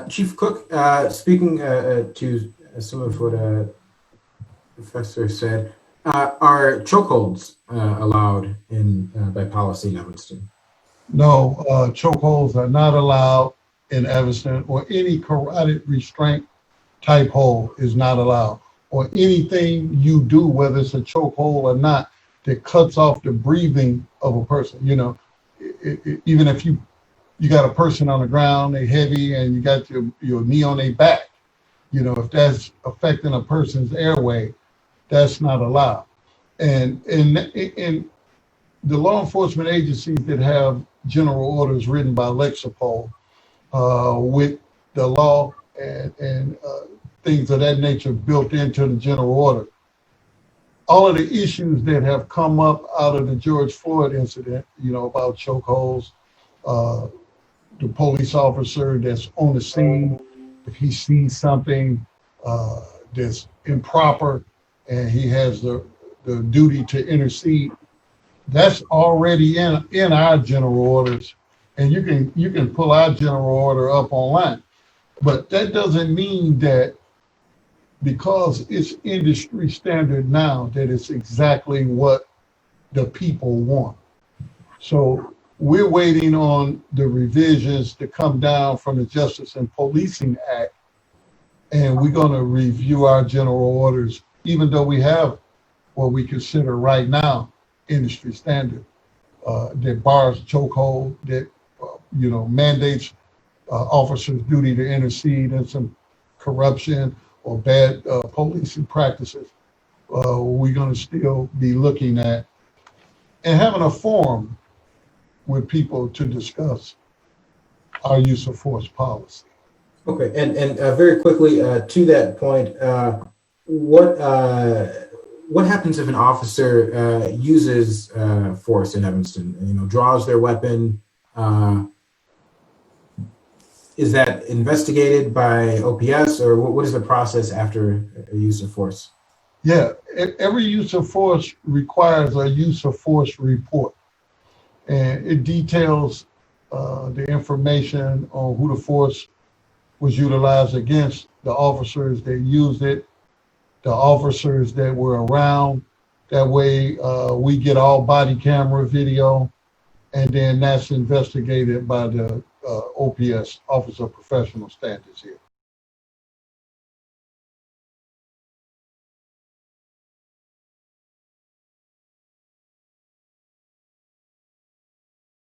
Chief Cook, speaking to some of what the professor said, are chokeholds allowed in by policy in Evanston? No, chokeholds are not allowed in Evanston, or any carotid restraint type hold is not allowed, or anything you do, whether it's a chokehold or not, that cuts off the breathing of a person. Even if you got a person on the ground, they heavy, and you got your knee on their back, if that's affecting a person's airway, that's not allowed. And the law enforcement agencies that have general orders written by Lexipol, with the law and things of that nature built into the general order, all of the issues that have come up out of the George Floyd incident, about chokeholds, uh, the police officer that's on the scene, if he sees something that's improper and he has the duty to intercede, that's already in our general orders, and you can pull our general order up online. But that doesn't mean that because it's industry standard now that it's exactly what the people want. So we're waiting on the revisions to come down from the Justice and Policing Act, and we're going to review our general orders, even though we have what we consider right now industry standard, that bars chokehold, that mandates officers' duty to intercede in some corruption or bad policing practices. We're going to still be looking at and having a forum with people to discuss our use of force policy. Okay, and very quickly to that point, what what happens if an officer uses force in Evanston? Draws their weapon. Is that investigated by OPS, or what is the process after a use of force? Yeah, every use of force requires a use of force report, and it details the information on who the force was utilized against, the officers that used it, the officers that were around. That way, we get all body camera video, and then that's investigated by the OPS, Office of Professional Standards here.